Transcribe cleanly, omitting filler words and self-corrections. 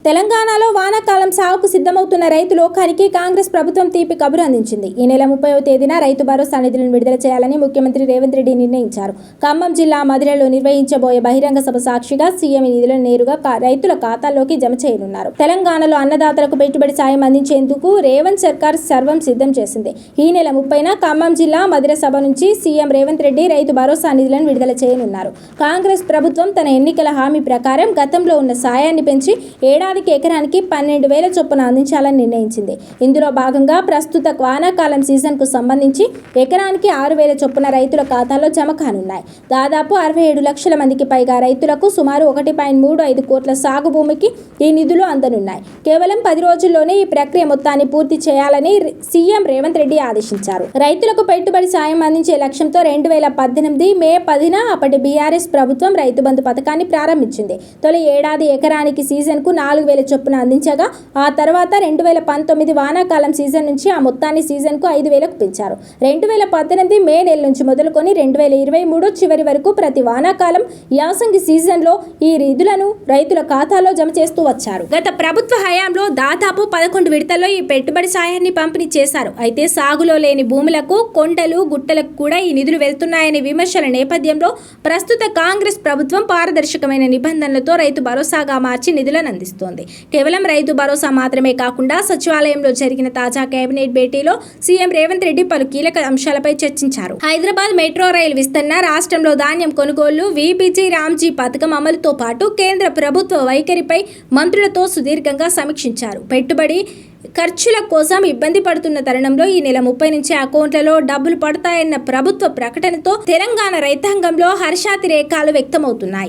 తెలంగాణలో వానాకాలం సాగుకు సిద్ధమవుతున్న రైతు లోకానికి కాంగ్రెస్ ప్రభుత్వం తీపి కబురు అందించింది. ఈ నెల 30వ తేదీన రైతు భరోసా నిధులను విడుదల చేయాలని ముఖ్యమంత్రి రేవంత్ రెడ్డి నిర్ణయించారు. ఖమ్మం జిల్లా మధిరలో నిర్వహించబోయే బహిరంగ సభ సాక్షిగా సీఎం ఈ నిధులను నేరుగా రైతుల ఖాతాల్లోకి జమ చేయనున్నారు. తెలంగాణలో అన్నదాతలకు పెట్టుబడి సాయం అందించేందుకు రేవంత్ సర్కార్ సర్వం సిద్ధం చేసింది. ఈ నెల 30న ఖమ్మం జిల్లా మధిర సభ నుంచి సీఎం రేవంత్ రెడ్డి రైతు భరోసా నిధులను విడుదల చేయనున్నారు. కాంగ్రెస్ ప్రభుత్వం తన ఎన్నికల హామీ ప్రకారం గతంలో ఉన్న సాయాన్ని పెంచి ఏడాదికి ఎకరానికి 12,000 చొప్పున అందించాలని నిర్ణయించింది. ఇందులో భాగంగా ప్రస్తుత వానాకాలం సీజన్కు సంబంధించి ఎకరానికి 6,000 చొప్పున రైతుల ఖాతాలో జమ కానున్నాయి. దాదాపు 67 లక్షల మందికి పైగా రైతులకు సుమారు 1.35 కోట్ల సాగు భూమికి ఈ నిధులు అందనున్నాయి. కేవలం 10 రోజుల్లోనే ఈ ప్రక్రియ మొత్తాన్ని పూర్తి చేయాలని సీఎం రేవంత్ రెడ్డి ఆదేశించారు. రైతులకు పెట్టుబడి సాయం అందించే లక్ష్యంతో 2018 మే 10న అప్పటి బీఆర్ఎస్ ప్రభుత్వం రైతు బంధు పథకాన్ని ప్రారంభించింది. తొలి ఏడాది ఎకరానికి సీజన్కు 4,000 చొప్పున అందించగా ఆ తర్వాత 2019 వానాకాలం సీజన్ నుంచి ఆ మొత్తాన్ని సీజన్కు 5,000కు పెంచారు. 2018 మే నెల నుంచి మొదలుకొని 2023 చివరి వరకు ప్రతి వానాకాలం యాసంగి సీజన్లో ఈ నిధులను రైతుల ఖాతాలో జమ చేస్తూ వచ్చారు. గత ప్రభుత్వ హయాంలో దాదాపు 11 విడతల్లో ఈ పెట్టుబడి సాయాన్ని పంపిణీ చేశారు. అయితే సాగులో లేని భూములకు, కొండలు, గుట్టలకు కూడా ఈ నిధులు వెళ్తున్నాయనే విమర్శల నేపథ్యంలో ప్రస్తుత కాంగ్రెస్ ప్రభుత్వం పారదర్శకమైన నిబంధనలతో రైతు భరోసాగా మార్చి నిధులను అందిస్తోంది. కేవలం రైతు భరోసా మాత్రమే కాకుండా సచివాలయంలో జరిగిన తాజా కేబినెట్ భేటీలో సీఎం రేవంత్ రెడ్డి పలు కీలక అంశాలపై చర్చించారు. హైదరాబాద్ మెట్రో రైలు విస్తరణ, రాష్ట్రంలో ధాన్యం కొనుగోలు, వీపీజీ రామ్జీ పథకం అమలుతో పాటు కేంద్ర ప్రభుత్వ వైఖరిపై మంత్రులతో సుదీర్ఘంగా సమీక్షించారు. పెట్టుబడి ఖర్చుల కోసం ఇబ్బంది పడుతున్న తరుణంలో ఈ నెల 30 నుంచి అకౌంట్లలో డబ్బులు పడతాయన్న ప్రభుత్వ ప్రకటనతో తెలంగాణ రైతాంగంలో హర్షాతిరేకాలు వ్యక్తమవుతున్నాయి.